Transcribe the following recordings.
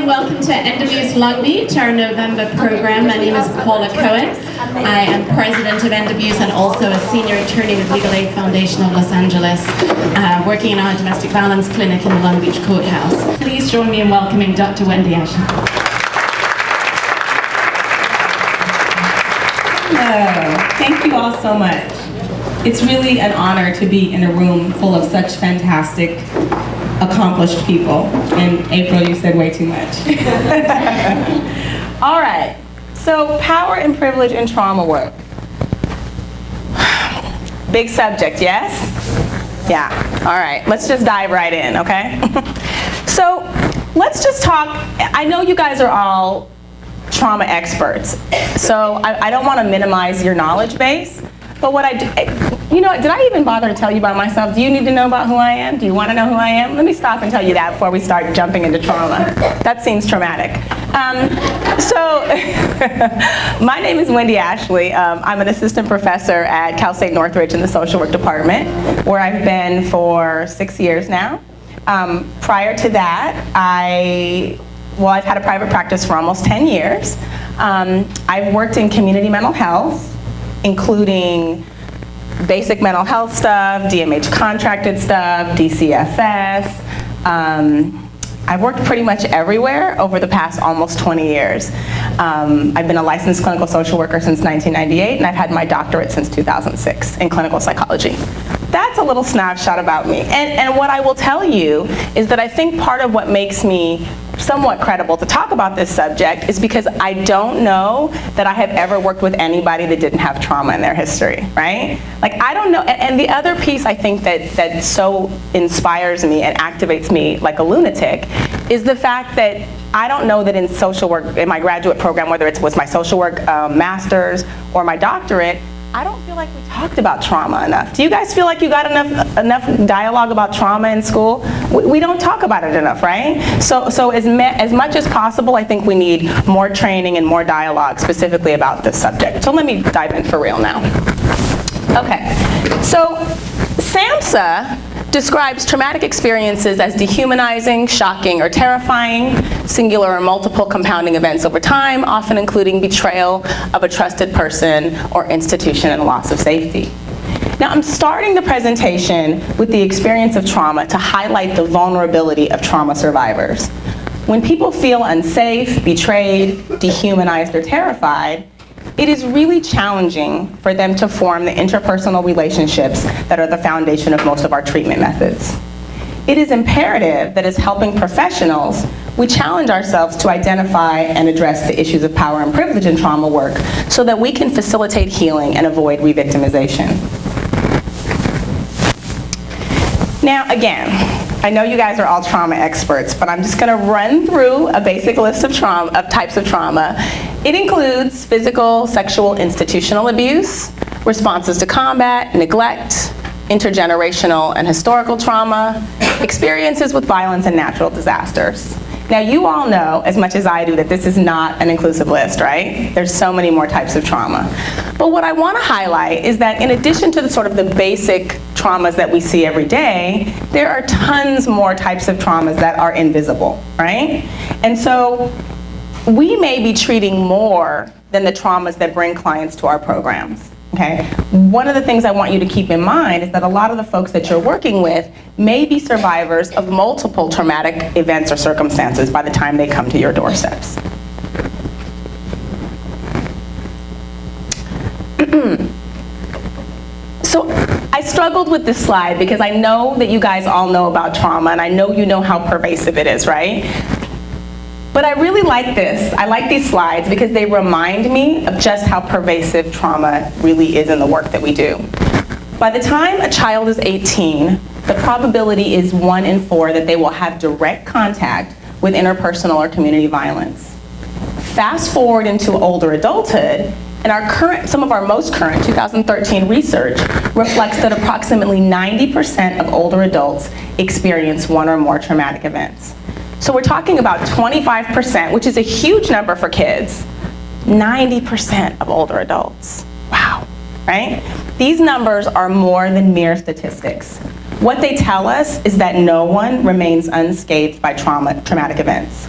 and welcome to Endome's Long Beach, our November program. My name is Paula Cohen. I am president of Endome's and also a senior attorney with Legal Aid Foundation of Los Angeles, working in our domestic violence clinic in the Long Beach courthouse. Please join me in welcoming Dr. Wendy Ashley. Hello. Thank you all so much. It's really an honor to be in a room full of such fantastic, accomplished people. And April, you said way too much. All right, so power and privilege in trauma work. Big subject, yes? Yeah, all right, let's just dive right in, okay? So let's just talk. I know you guys are all trauma experts, so I don't want to minimize your knowledge base. But what did I even bother to tell you about myself? Do you need to know about who I am? Do you want to know who I am? Let me stop and tell you that before we start jumping into trauma. That seems traumatic. My name is Wendy Ashley. I'm an assistant professor at Cal State Northridge in the social work department, where I've been for 6 years now. Prior to that, I've had a private practice for almost 10 years. I've worked in community mental health, including basic mental health stuff, DMH contracted stuff, DCFS. I've worked pretty much everywhere over the past almost 20 years. I've been a licensed clinical social worker since 1998, and I've had my doctorate since 2006 in clinical psychology. That's a little snapshot about me. And what I will tell you is that I think part of what makes me somewhat credible to talk about this subject is because I don't know that I have ever worked with anybody that didn't have trauma in their history, right? Like, I don't know, and the other piece I think that so inspires me and activates me like a lunatic is the fact that I don't know that in social work, in my graduate program, whether it was my social work master's or my doctorate, I don't feel like we talked about trauma enough. Do you guys feel like you got enough dialogue about trauma in school? We don't talk about it enough, right? So as much as possible, I think we need more training and more dialogue specifically about this subject. So let me dive in for real now. Okay, so SAMHSA describes traumatic experiences as dehumanizing, shocking, or terrifying, singular or multiple compounding events over time, often including betrayal of a trusted person or institution and loss of safety. Now, I'm starting the presentation with the experience of trauma to highlight the vulnerability of trauma survivors. When people feel unsafe, betrayed, dehumanized, or terrified, it is really challenging for them to form the interpersonal relationships that are the foundation of most of our treatment methods. It is imperative that as helping professionals, we challenge ourselves to identify and address the issues of power and privilege in trauma work so that we can facilitate healing and avoid re-victimization. Now, again, I know you guys are all trauma experts, but I'm just going to run through a basic list of types of trauma. It includes physical, sexual, institutional abuse, responses to combat, neglect, intergenerational and historical trauma, experiences with violence and natural disasters. Now, you all know, as much as I do, that this is not an inclusive list, right? There's so many more types of trauma. But what I want to highlight is that in addition to the basic traumas that we see every day, there are tons more types of traumas that are invisible, right? And so we may be treating more than the traumas that bring clients to our programs. Okay. One of the things I want you to keep in mind is that a lot of the folks that you're working with may be survivors of multiple traumatic events or circumstances by the time they come to your doorsteps. So I struggled with this slide because I know that you guys all know about trauma, and I know you know how pervasive it is, right? But I really like this. I like these slides because they remind me of just how pervasive trauma really is in the work that we do. By the time a child is 18, the probability is 1 in 4 that they will have direct contact with interpersonal or community violence. Fast forward into older adulthood, and some of our most current 2013 research reflects that approximately 90% of older adults experience 1 or more traumatic events. So we're talking about 25%, which is a huge number for kids, 90% of older adults. Wow, right? These numbers are more than mere statistics. What they tell us is that no one remains unscathed by traumatic events.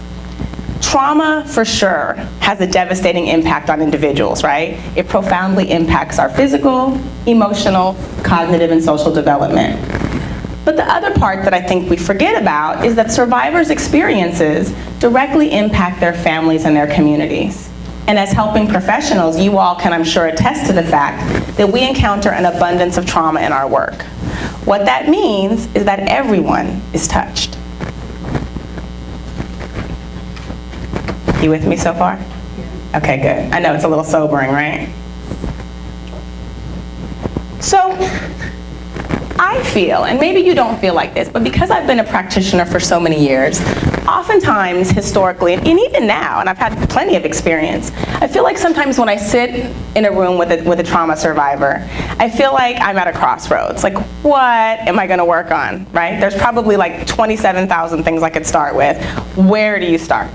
Trauma, for sure, has a devastating impact on individuals, right? It profoundly impacts our physical, emotional, cognitive, and social development. But the other part that I think we forget about is that survivors' experiences directly impact their families and their communities. And as helping professionals, you all can, I'm sure, attest to the fact that we encounter an abundance of trauma in our work. What that means is that everyone is touched. You with me so far? Okay, good. I know it's a little sobering, right? So, I feel, and maybe you don't feel like this, but because I've been a practitioner for so many years, oftentimes, historically, and even now, and I've had plenty of experience, I feel like sometimes when I sit in a room with a trauma survivor, I feel like I'm at a crossroads. Like, what am I gonna work on, right? There's probably like 27,000 things I could start with. Where do you start?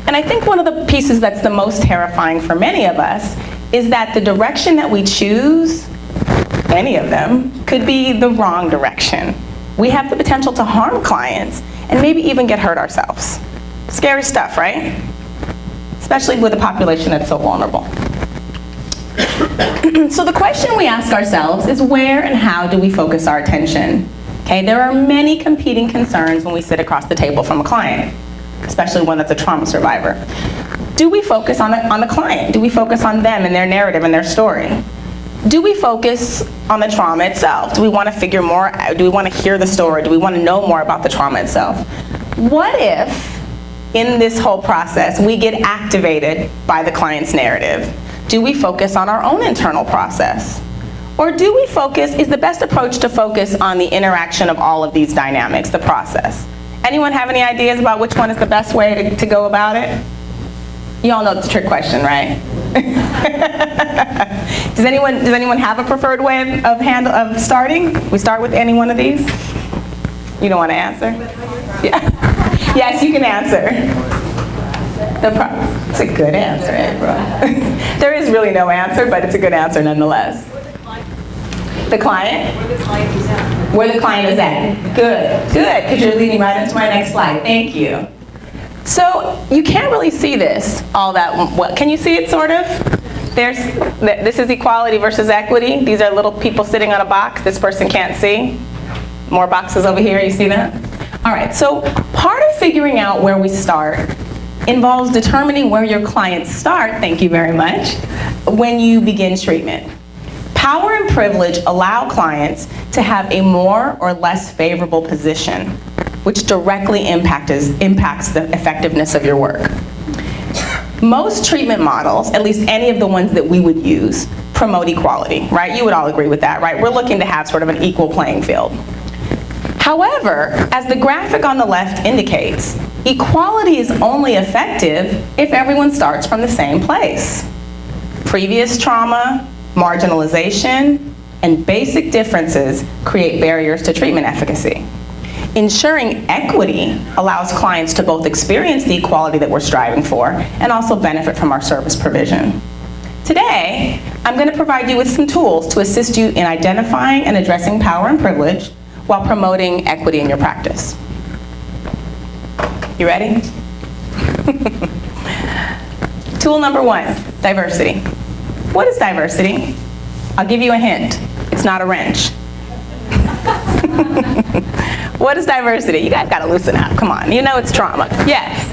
And I think one of the pieces that's the most terrifying for many of us is that the direction that we choose, any of them, could be the wrong direction. We have the potential to harm clients and maybe even get hurt ourselves. Scary stuff, right? Especially with a population that's so vulnerable. So the question we ask ourselves is, where and how do we focus our attention? Okay, there are many competing concerns when we sit across the table from a client, especially one that's a trauma survivor. Do we focus on the client? Do we focus on them and their narrative and their story? Do we focus on the trauma itself? Do we want to figure more out? Do we want to hear the story? Do we want to know more about the trauma itself? What if, in this whole process, we get activated by the client's narrative? Do we focus on our own internal process? Or do we focus, is the best approach to focus on the interaction of all of these dynamics, the process? Anyone have any ideas about which one is the best way to go about it? You all know it's a trick question, right? Does anyone have a preferred way of starting? We start with any one of these? You don't want to answer? Yeah. Yes, you can answer. It's a good answer, April. There is really no answer, but it's a good answer nonetheless. The client? Where the client is at. Where the client is at. Good, good, because you're leading right into my next slide. Thank you. So you can't really see this all that well. Can you see it sort of? This is equality versus equity. These are little people sitting on a box. This person can't see. More boxes over here, you see that? All right, so part of figuring out where we start involves determining where your clients start, thank you very much, when you begin treatment. Power and privilege allow clients to have a more or less favorable position, which directly impacts the effectiveness of your work. Most treatment models, at least any of the ones that we would use, promote equality, right? You would all agree with that, right? We're looking to have sort of an equal playing field. However, as the graphic on the left indicates, equality is only effective if everyone starts from the same place. Previous trauma, marginalization, and basic differences create barriers to treatment efficacy. Ensuring equity allows clients to both experience the equality that we're striving for and also benefit from our service provision. Today, I'm going to provide you with some tools to assist you in identifying and addressing power and privilege while promoting equity in your practice. You ready? Tool number one, diversity. What is diversity? I'll give you a hint. It's not a wrench. What is diversity? You guys gotta loosen up, come on. You know it's trauma. Yes.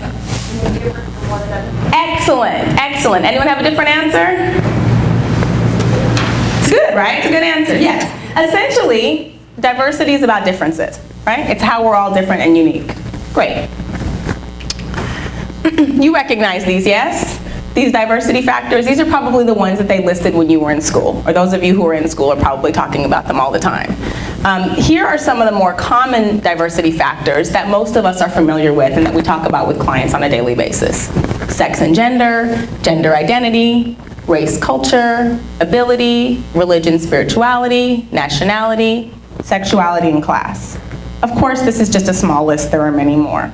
Excellent, excellent. Anyone have a different answer? It's good, right? It's a good answer, yes. Essentially, diversity is about differences, right? It's how we're all different and unique. Great. You recognize these, yes? These diversity factors, these are probably the ones that they listed when you were in school, or those of you who are in school are probably talking about them all the time. Here are some of the more common diversity factors that most of us are familiar with and that we talk about with clients on a daily basis. Sex and gender, gender identity, race, culture, ability, religion, spirituality, nationality, sexuality, and class. Of course, this is just a small list, there are many more.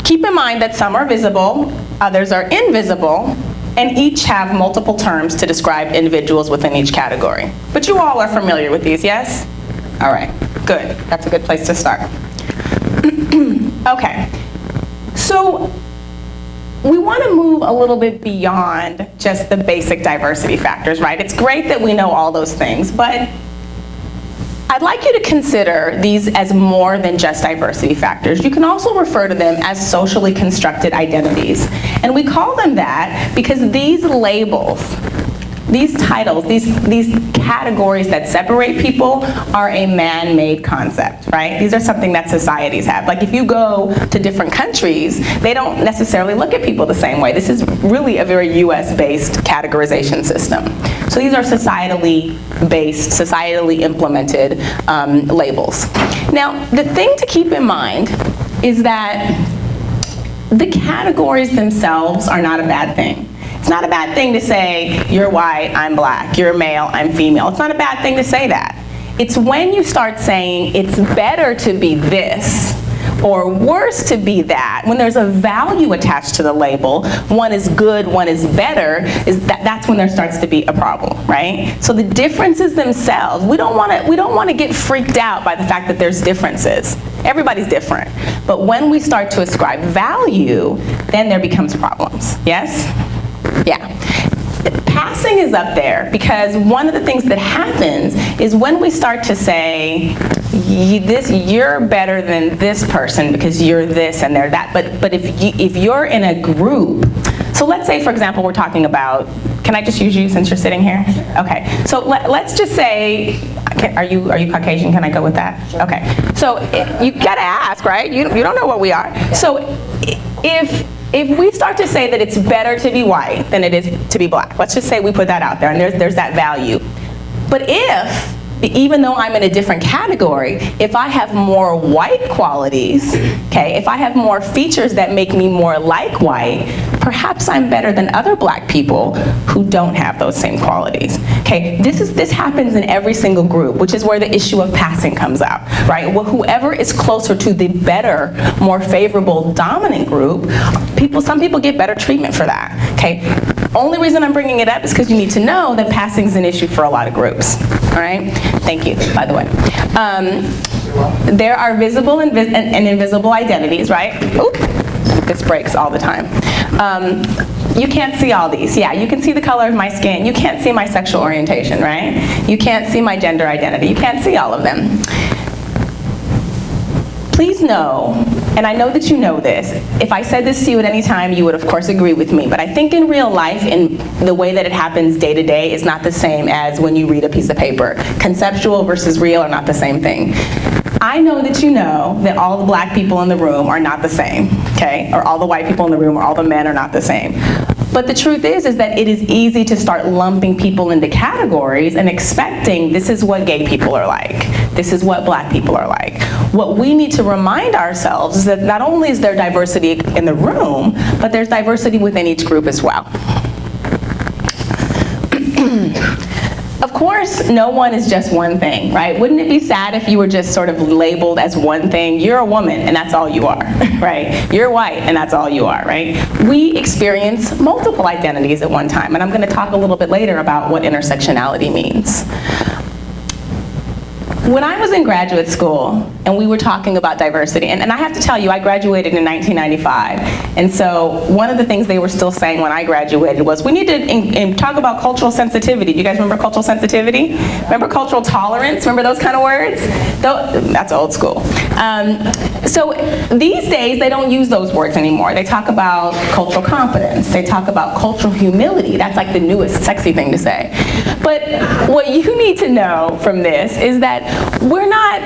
Keep in mind that some are visible, others are invisible, and each have multiple terms to describe individuals within each category. But you all are familiar with these, yes? All right, good. That's a good place to start. Okay, so we want to move a little bit beyond just the basic diversity factors, right? It's great that we know all those things, but I'd like you to consider these as more than just diversity factors. You can also refer to them as socially constructed identities. And we call them that because these labels, these titles, these categories that separate people are a man-made concept, right? These are something that societies have. Like if you go to different countries, they don't necessarily look at people the same way. This is really a very US-based categorization system. So these are societally based, societally implemented labels. Now, the thing to keep in mind is that the categories themselves are not a bad thing. It's not a bad thing to say, you're white, I'm black, you're male, I'm female. It's not a bad thing to say that. It's when you start saying it's better to be this or worse to be that, when there's a value attached to the label, one is good, one is better, that's when there starts to be a problem, right? So the differences themselves, we don't want to get freaked out by the fact that there's differences. Everybody's different. But when we start to ascribe value, then there becomes problems. Yes? Yeah. Passing is up there because one of the things that happens is when we start to say, you're better than this person because you're this and they're that, but if you're in a group, so let's say, for example, we're talking about, can I just use you since you're sitting here? Okay, so let's just say, are you Caucasian? Can I go with that? Okay, so you gotta ask, right? You don't know what we are. So if we start to say that it's better to be white than it is to be black, let's just say we put that out there and there's that value. But even though I'm in a different category, if I have more white qualities, okay, if I have more features that make me more like white, perhaps I'm better than other black people who don't have those same qualities. Okay, this happens in every single group, which is where the issue of passing comes out, right? Well, whoever is closer to the better, more favorable dominant group, some people get better treatment for that, okay? Only reason I'm bringing it up is because you need to know that passing is an issue for a lot of groups, all right? Thank you, by the way. There are visible and invisible identities, right? Oop, this breaks all the time. You can't see all these. Yeah, you can see the color of my skin. You can't see my sexual orientation, right? You can't see my gender identity. You can't see all of them. Please know, and I know that you know this, if I said this to you at any time, you would of course agree with me, but I think in real life, in the way that it happens day to day, is not the same as when you read a piece of paper. Conceptual versus real are not the same thing. I know that you know that all the black people in the room are not the same, okay? Or all the white people in the room or all the men are not the same. But the truth is that it is easy to start lumping people into categories and expecting this is what gay people are like. This is what black people are like. What we need to remind ourselves is that not only is there diversity in the room, but there's diversity within each group as well. Of course, no one is just one thing, right? Wouldn't it be sad if you were just sort of labeled as one thing? You're a woman, and that's all you are, right? You're white, and that's all you are, right? We experience multiple identities at one time, and I'm going to talk a little bit later about what intersectionality means. When I was in graduate school and we were talking about diversity, and I have to tell you, I graduated in 1995, and so one of the things they were still saying when I graduated was we need to talk about cultural sensitivity. Do you guys remember cultural sensitivity? Remember cultural tolerance? Remember those kind of words? That's old school. So these days they don't use those words anymore. They talk about cultural competence. They talk about cultural humility. That's like the newest sexy thing to say. But what you need to know from this is that we're not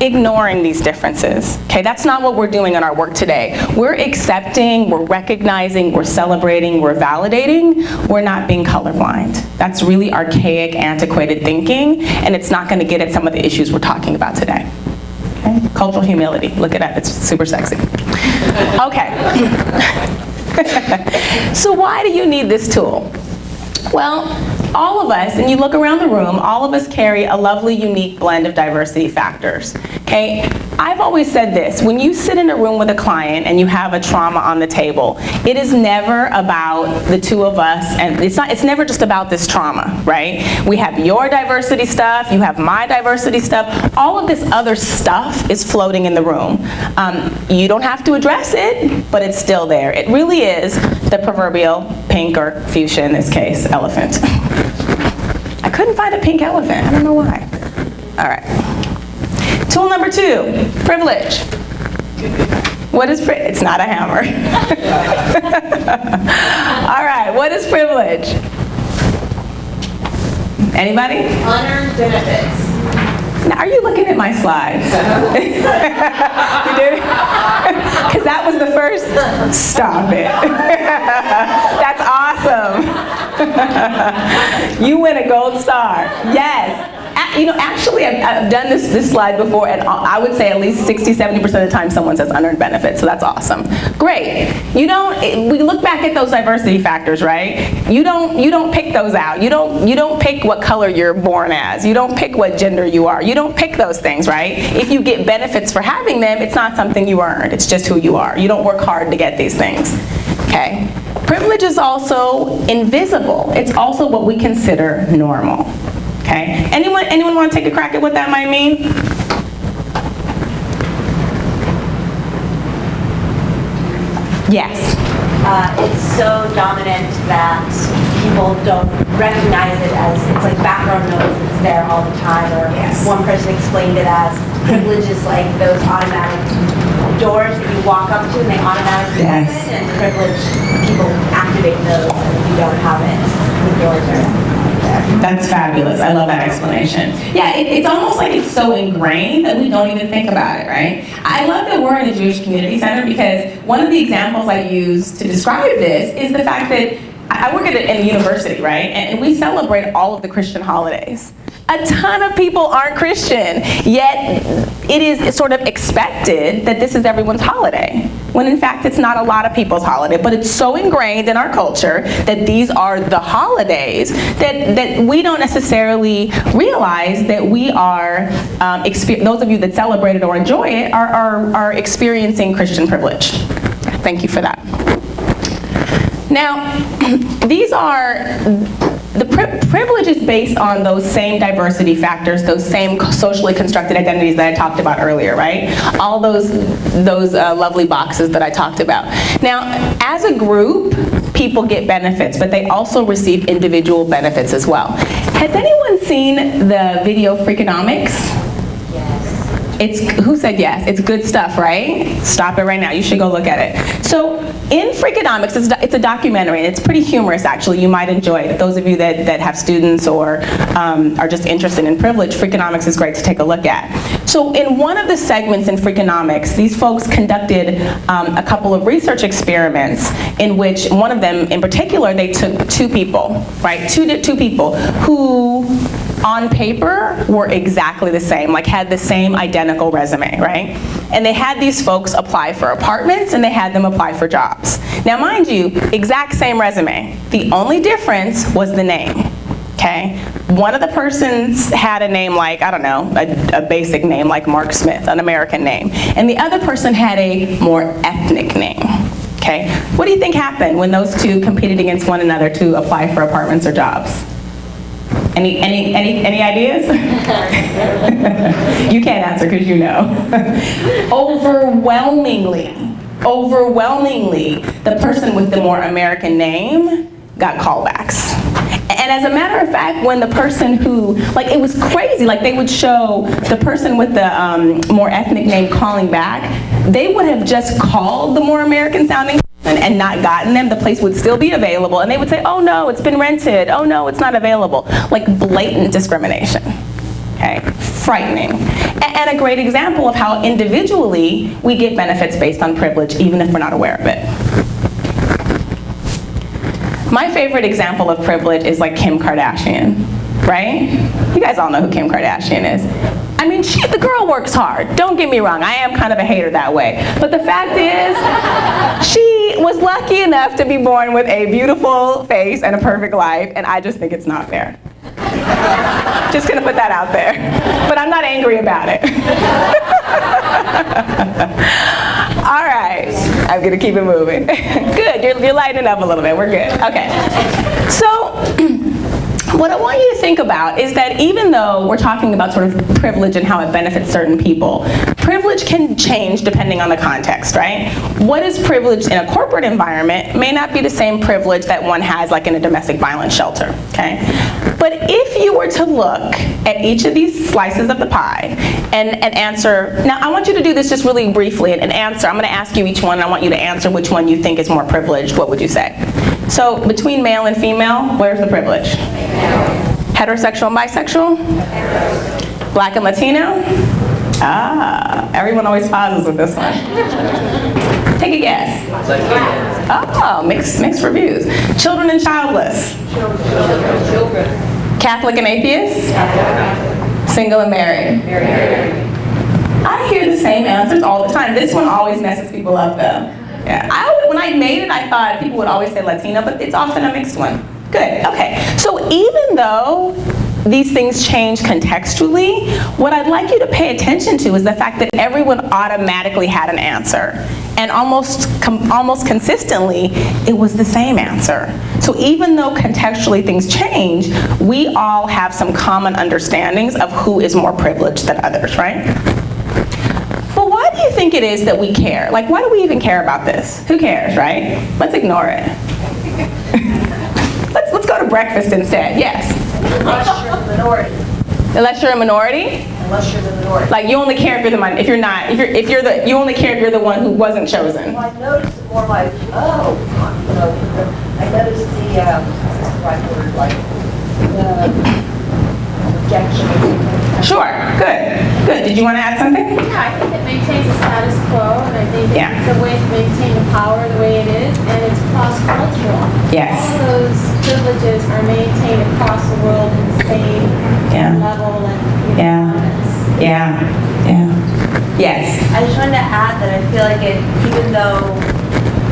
ignoring these differences, okay? That's not what we're doing in our work today. We're accepting, we're recognizing, we're celebrating, we're validating. We're not being colorblind. That's really archaic, antiquated thinking, and it's not gonna get at some of the issues we're talking about today. Okay? Cultural humility, look it up, it's super sexy. Okay. So why do you need this tool? Well, all of us, and you look around the room, all of us carry a lovely, unique blend of diversity factors, okay? I've always said this, when you sit in a room with a client and you have a trauma on the table, it is never about the two of us, and it's never just about this trauma, right? We have your diversity stuff, you have my diversity stuff, all of this other stuff is floating in the room. You don't have to address it, but it's still there. It really is the proverbial pink, or fuchsia in this case, elephant. I couldn't find a pink elephant, I don't know why. All right. Tool number 2, privilege. What is privilege? It's not a hammer. All right, what is privilege? Anybody? Unearned benefits. Now, are you looking at my slides? You did? Because that was the first. Stop it. That's awesome. You win a gold star. Yes. You know, actually, I've done this slide before, and I would say at least 60–70% of the time someone says unearned benefits, so that's awesome. Great. We look back at those diversity factors, right? You don't pick those out. You don't pick what color you're born as. You don't pick what gender you are. You don't pick those things, right? If you get benefits for having them, it's not something you earned. It's just who you are. You don't work hard to get these things. Okay? Privilege is also invisible. It's also what we consider normal. Okay. Anyone want to take a crack at what that might mean? Yes. It's so dominant that people don't recognize it as, it's like background noise, it's there all the time. Or yes. One person explained it as privilege is like those automatic doors that you walk up to and they automatically yes. open, and privilege, people activate those, and if you don't have it, the doors are there. That's fabulous. I love that explanation. Yeah, it's almost like it's so ingrained that we don't even think about it, right? I love that we're in the Jewish Community Center, because one of the examples I use to describe this is the fact that I work at a university, right? And we celebrate all of the Christian holidays. A ton of people aren't Christian, yet it is sort of expected that this is everyone's holiday, when in fact it's not a lot of people's holiday, but it's so ingrained in our culture that these are the holidays that we don't necessarily realize that we are, those of you that celebrate it or enjoy it are experiencing Christian privilege. Thank you for that. Now, these are, the privilege is based on those same diversity factors, those same socially constructed identities that I talked about earlier, right? All those lovely boxes that I talked about. Now, as a group, people get benefits, but they also receive individual benefits as well. Has anyone seen the video Freakonomics? Who said yes? It's good stuff, right? Stop it right now. You should go look at it. So in Freakonomics, it's a documentary, and it's pretty humorous, actually. You might enjoy it. Those of you that have students or are just interested in privilege, Freakonomics is great to take a look at. So in one of the segments in Freakonomics, these folks conducted a couple of research experiments in which one of them, in particular, they took two people, right? Two people who, on paper, were exactly the same, like had the same identical resume, right? And they had these folks apply for apartments, and they had them apply for jobs. Now, mind you, exact same resume. The only difference was the name, okay? One of the persons had a name like, I don't know, a basic name like Mark Smith, an American name. And the other person had a more ethnic name, okay? What do you think happened when those two competed against one another to apply for apartments or jobs? Any ideas? You can't answer because you know. Overwhelmingly, the person with the more American name got callbacks. And as a matter of fact, when the person who, like, it was crazy, like they would show the person with the more ethnic name calling back, they would have just called the more American sounding and not gotten them, the place would still be available, and they would say, oh no, it's been rented, oh no, it's not available. Like blatant discrimination, okay? Frightening. And a great example of how individually we get benefits based on privilege, even if we're not aware of it. My favorite example of privilege is like Kim Kardashian, right? You guys all know who Kim Kardashian is. I mean, the girl works hard. Don't get me wrong, I am kind of a hater that way. But the fact is, she was lucky enough to be born with a beautiful face and a perfect life, and I just think it's not fair. Just gonna put that out there. But I'm not angry about it. All right, I'm gonna keep it moving. Good, you're lightening up a little bit, we're good. Okay, so what I want you to think about is that even though we're talking about sort of privilege and how it benefits certain people, privilege can change depending on the context, right? What is privilege in a corporate environment may not be the same privilege that one has like in a domestic violence shelter, okay? But if you were to look at each of these slices of the pie and answer, now I want you to do this just really briefly and answer, I'm gonna ask you each one and I want you to answer which one you think is more privileged, what would you say? So between male and female, where's the privilege? Heterosexual and bisexual? Black and Latino? Ah, everyone always pauses with this one. Take a guess. Oh, mixed reviews. Children and childless? Catholic and atheist? Single and married? I hear the same answers all the time. This one always messes people up though. Yeah, when I made it, I thought people would always say Latino, but it's often a mixed one. Good, okay. So even though these things change contextually, what I'd like you to pay attention to is the fact that everyone automatically had an answer. And almost consistently, it was the same answer. So even though contextually things change, we all have some common understandings of who is more privileged than others, right? But why do you think it is that we care? Like, why do we even care about this? Who cares, right? Let's ignore it. Let's go to breakfast instead, yes. Unless you're a minority. Unless you're a minority? Unless you're the minority. Like, you only care if you're the minority. You only care if you're the one who wasn't chosen. Well, I noticed it more like, I noticed rejection. Sure, good. Did you want to add something? Yeah, I think it maintains the status quo, and I think Yeah. it's a way to maintain the power the way it is, and it's cross-cultural. Yes. All those privileges are maintained across the world in the same Yeah. level and Yeah. Yes. I just wanted to add that I feel like even though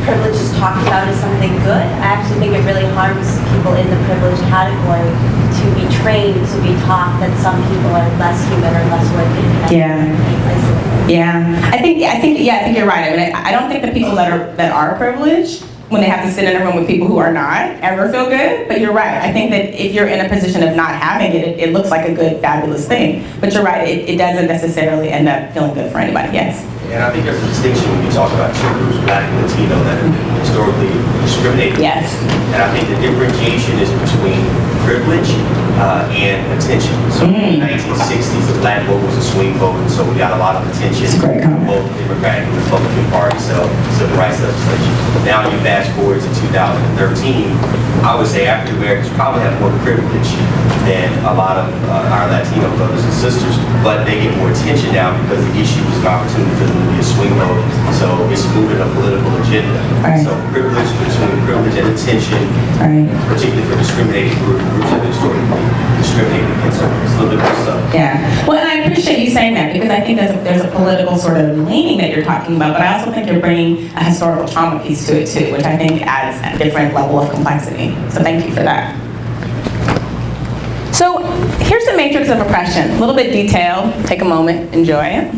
privilege is talked about as something good, I actually think it really harms people in the privileged category to be trained, to be taught that some people are less human or less worthy. I think you're right. I mean, I don't think the people that are privileged, when they have to sit in a room with people who are not, ever feel good. But you're right. I think that if you're in a position of not having it, it looks like a good, fabulous thing. But you're right. It doesn't necessarily end up feeling good for anybody. Yes. And I think there's a distinction when you talk about two groups, Black and Latino, that have been historically discriminated. Yes. And I think the differentiation is between privilege and attention. So in the 1960s, the Black vote was a swing vote, and so we got a lot of attention from both the Democratic and Republican parties, so civil rights legislation. Now you fast forward to 2013, I would say African Americans probably have more privilege than a lot of our Latino brothers and sisters, but they get more attention now because the issue is an opportunity for them to be a swing vote, so it's moving a political agenda. Right. So privilege, between privilege and attention, particularly for discriminated groups that are historically discriminated against, it's a little bit more subtle. Yeah. Well, and I appreciate you saying that because I think there's a political sort of leaning that you're talking about, but I also think you're bringing a historical trauma piece to it too, which I think adds a different level of complexity. So thank you for that. So here's the matrix of oppression. A little bit detailed. Take a moment, enjoy it.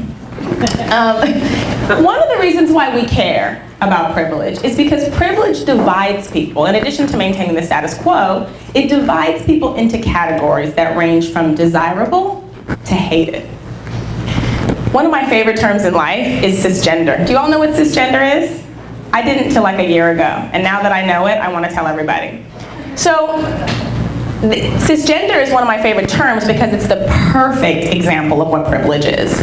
One of the reasons why we care about privilege is because privilege divides people. In addition to maintaining the status quo, it divides people into categories that range from desirable to hated. One of my favorite terms in life is cisgender. Do you all know what cisgender is? I didn't until like a year ago, and now that I know it, I want to tell everybody. So, cisgender is one of my favorite terms because it's the perfect example of what privilege is.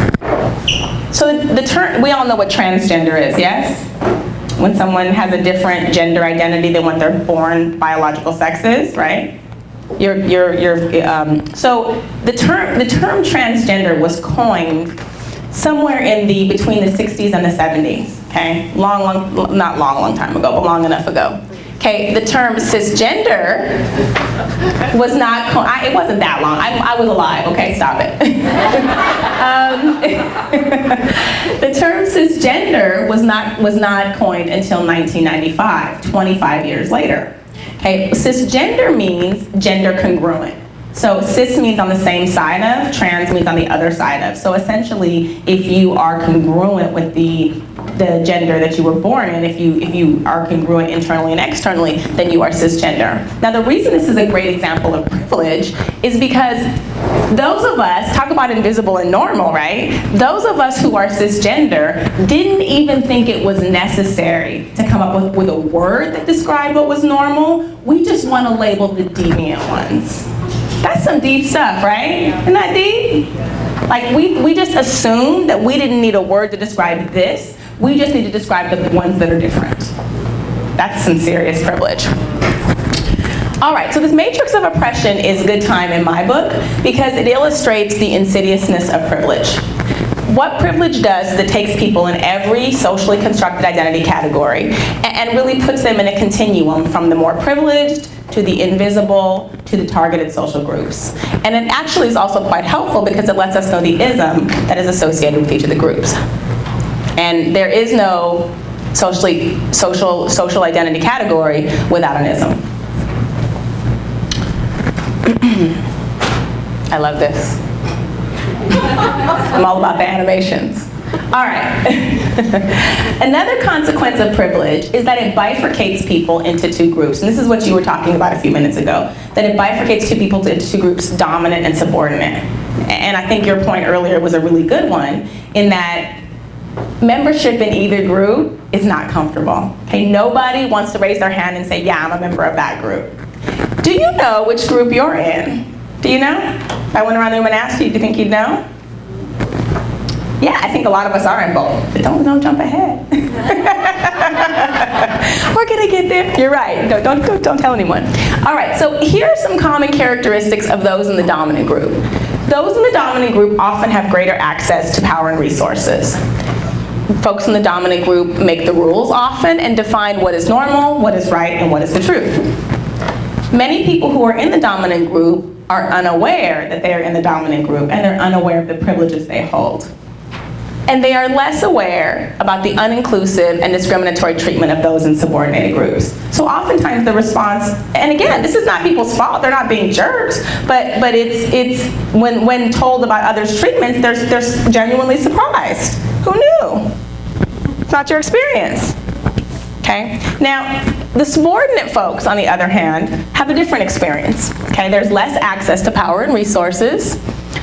So the term, we all know what transgender is, yes? When someone has a different gender identity than what their born biological sex is, right? So the term transgender was coined somewhere between the 60s and the 70s, okay? Not long time ago, but long enough ago. Okay, the term cisgender was not, it wasn't that long. I was alive, okay, stop it. The term cisgender was not coined until 1995, 25 years later. Okay, cisgender means gender congruent. So cis means on the same side of, trans means on the other side of. So essentially, if you are congruent with the gender that you were born in, if you are congruent internally and externally, then you are cisgender. Now the reason this is a great example of privilege is because those of us, talk about invisible and normal, right? Those of us who are cisgender didn't even think it was necessary to come up with a word that described what was normal. We just want to label the deviant ones. That's some deep stuff, right? Isn't that deep? Like we just assumed that we didn't need a word to describe this. We just need to describe the ones that are different. That's some serious privilege. All right, so this matrix of oppression is good time in my book because it illustrates the insidiousness of privilege. What privilege does is it takes people in every socially constructed identity category and really puts them in a continuum from the more privileged to the invisible to the targeted social groups. And it actually is also quite helpful because it lets us know the ism that is associated with each of the groups. And there is no social identity category without an ism. I love this. I'm all about the animations. All right. Another consequence of privilege is that it bifurcates people into two groups. And this is what you were talking about a few minutes ago, that it bifurcates two people into two groups, dominant and subordinate. And I think your point earlier was a really good one in that membership in either group is not comfortable. Okay, nobody wants to raise their hand and say, yeah, I'm a member of that group. Do you know which group you're in? Do you know? If I went around the room and asked you, do you think you'd know? Yeah, I think a lot of us are in both, but don't jump ahead. We're gonna get there. You're right, don't tell anyone. All right, so here are some common characteristics of those in the dominant group. Those in the dominant group often have greater access to power and resources. Folks in the dominant group make the rules often and define what is normal, what is right, and what is the truth. Many people who are in the dominant group are unaware that they are in the dominant group and they're unaware of the privileges they hold. And they are less aware about the uninclusive and discriminatory treatment of those in subordinated groups. So oftentimes the response, and again, this is not people's fault, they're not being jerks, but it's when told about others' treatments, they're genuinely surprised. Who knew? It's not your experience. Okay? Now, the subordinate folks, on the other hand, have a different experience. Okay? There's less access to power and resources.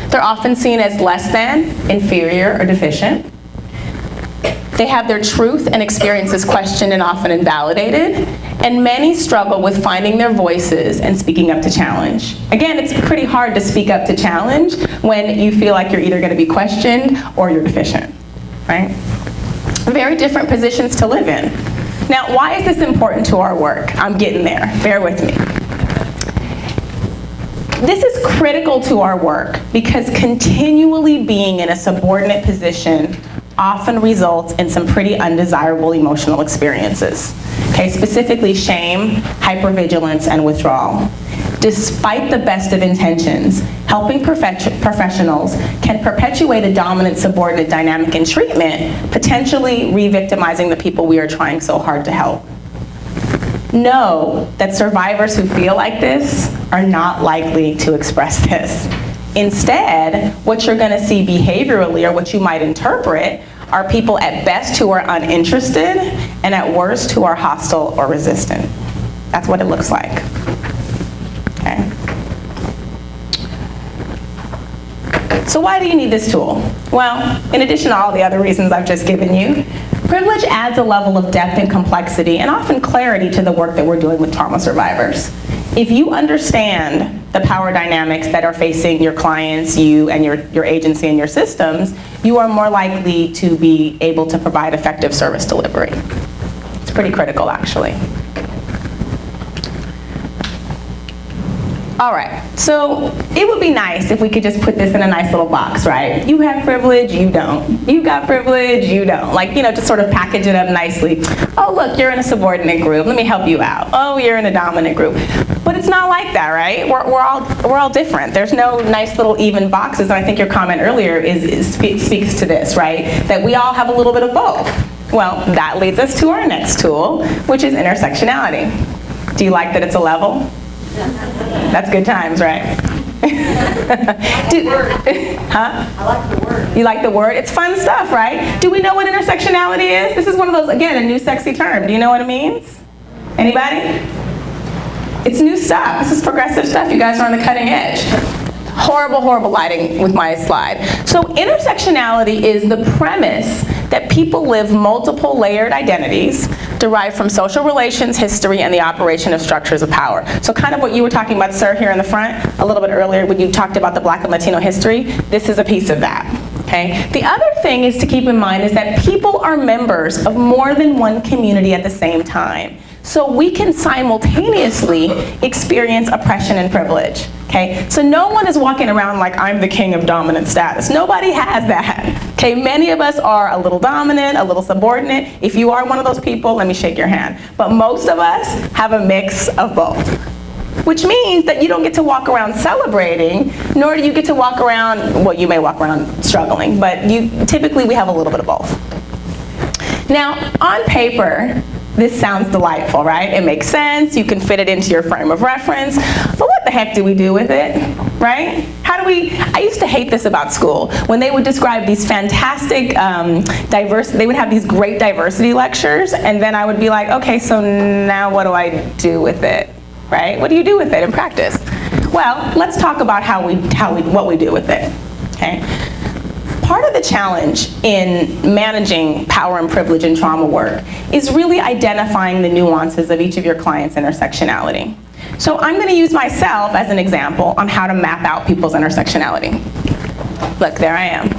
They're often seen as less than, inferior, or deficient. They have their truth and experiences questioned and often invalidated. And many struggle with finding their voices and speaking up to challenge. Again, it's pretty hard to speak up to challenge when you feel like you're either going to be questioned or you're deficient, right? Very different positions to live in. Now, why is this important to our work? I'm getting there. Bear with me. This is critical to our work because continually being in a subordinate position often results in some pretty undesirable emotional experiences. Okay, specifically shame, hypervigilance, and withdrawal. Despite the best of intentions, helping professionals can perpetuate a dominant-subordinate dynamic in treatment, potentially re-victimizing the people we are trying so hard to help. Know that survivors who feel like this are not likely to express this. Instead, what you're going to see behaviorally, or what you might interpret, are people at best who are uninterested, and at worst who are hostile or resistant. That's what it looks like. Okay. So why do you need this tool? Well, in addition to all the other reasons I've just given you, privilege adds a level of depth and complexity and often clarity to the work that we're doing with trauma survivors. If you understand the power dynamics that are facing your clients, you and your agency and your systems, you are more likely to be able to provide effective service delivery. It's pretty critical, actually. All right, so it would be nice if we could just put this in a nice little box, right? You have privilege, you don't. You got privilege, you don't. Like, you know, just sort of package it up nicely. Oh, look, you're in a subordinate group. Let me help you out. Oh, you're in a dominant group. But it's not like that, right? We're all different. There's no nice little even boxes. And I think your comment earlier speaks to this, right? That we all have a little bit of both. Well, that leads us to our next tool, which is intersectionality. Do you like that it's a level? That's good times, right? Huh? I like the word. You like the word? It's fun stuff, right? Do we know what intersectionality is? This is one of those, again, a new sexy term. Do you know what it means? Anybody? It's new stuff. This is progressive stuff. You guys are on the cutting edge. Horrible, horrible lighting with my slide. So intersectionality is the premise that people live multiple layered identities derived from social relations, history, and the operation of structures of power. So kind of what you were talking about, sir, here in the front, a little bit earlier when you talked about the Black and Latino history, this is a piece of that. Okay? The other thing is to keep in mind is that people are members of more than one community at the same time. So we can simultaneously experience oppression and privilege, okay? So no one is walking around like, I'm the king of dominant status. Nobody has that, okay? Many of us are a little dominant, a little subordinate. If you are one of those people, let me shake your hand. But most of us have a mix of both, which means that you don't get to walk around celebrating, nor do you get to walk around, well, you may walk around struggling, but typically we have a little bit of both. Now, on paper, this sounds delightful, right? It makes sense, you can fit it into your frame of reference, but what the heck do we do with it, right? I used to hate this about school, when they would describe these fantastic they would have these great diversity lectures, and then I would be like, okay, so now what do I do with it, right? What do you do with it in practice? Well, let's talk about what we do with it, okay? Part of the challenge in managing power and privilege in trauma work is really identifying the nuances of each of your clients' intersectionality. So I'm going to use myself as an example on how to map out people's intersectionality. Look, there I am.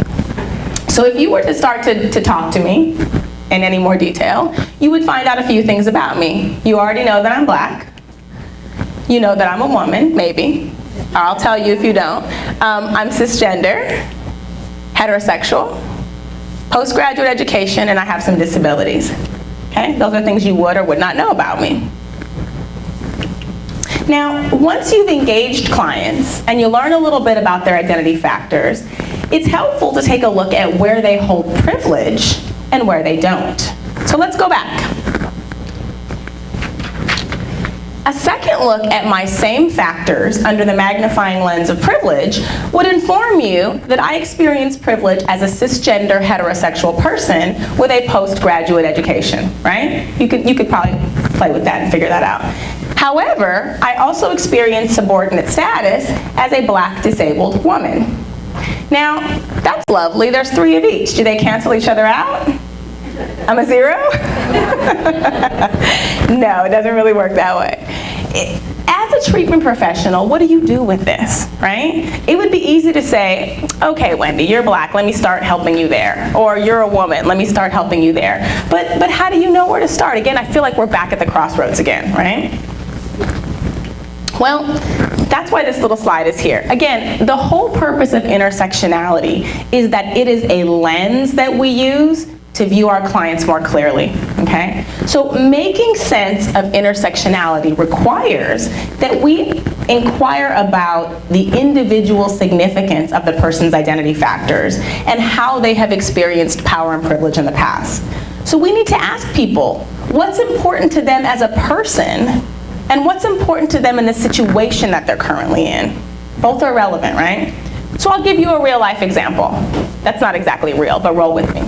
So if you were to start to talk to me in any more detail, you would find out a few things about me. You already know that I'm Black. You know that I'm a woman, maybe. I'll tell you if you don't. I'm cisgender, heterosexual, postgraduate education, and I have some disabilities. Okay? Those are things you would or would not know about me. Now, once you've engaged clients and you learn a little bit about their identity factors, it's helpful to take a look at where they hold privilege and where they don't. So let's go back. A second look at my same factors under the magnifying lens of privilege would inform you that I experience privilege as a cisgender heterosexual person with a postgraduate education, right? You could probably play with that and figure that out. However, I also experience subordinate status as a Black disabled woman. Now, that's lovely. There's 3 of each. Do they cancel each other out? I'm a 0? No, it doesn't really work that way. As a treatment professional, what do you do with this, right? It would be easy to say, okay, Wendy, you're Black, let me start helping you there. Or you're a woman, let me start helping you there. But how do you know where to start? Again, I feel like we're back at the crossroads again, right? Well, that's why this little slide is here. Again, the whole purpose of intersectionality is that it is a lens that we use to view our clients more clearly, okay? So making sense of intersectionality requires that we inquire about the individual significance of the person's identity factors and how they have experienced power and privilege in the past. So we need to ask people, what's important to them as a person and what's important to them in the situation that they're currently in? Both are relevant, right? So I'll give you a real life example. That's not exactly real, but roll with me.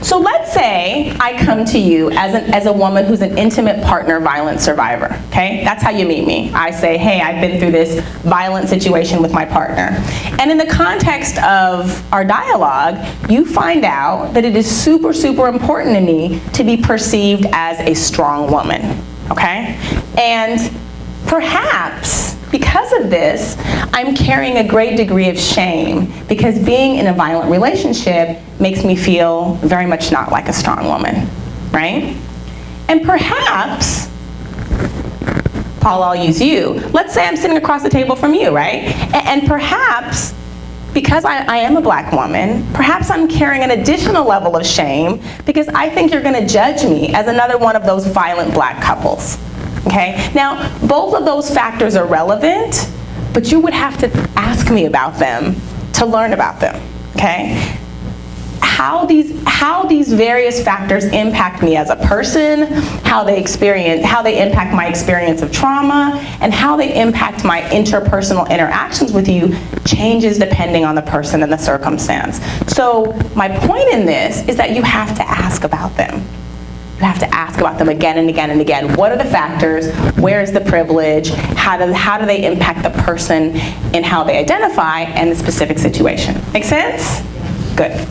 So let's say I come to you as a woman who's an intimate partner violence survivor, okay? That's how you meet me. I say, hey, I've been through this violent situation with my partner. And in the context of our dialogue, you find out that it is super, super important to me to be perceived as a strong woman, okay? And perhaps because of this, I'm carrying a great degree of shame because being in a violent relationship makes me feel very much not like a strong woman, right? And perhaps, Paula, I'll use you. Let's say I'm sitting across the table from you, right? And perhaps, because I am a black woman, perhaps I'm carrying an additional level of shame because I think you're gonna judge me as another one of those violent black couples, okay? Now, both of those factors are relevant, but you would have to ask me about them to learn about them, okay? How these various factors impact me as a person, how they impact my experience of trauma, and how they impact my interpersonal interactions with you changes depending on the person and the circumstance. So my point in this is that you have to ask about them. You have to ask about them again and again and again. What are the factors? Where is the privilege? How do they impact the person in how they identify and the specific situation? Make sense? Good.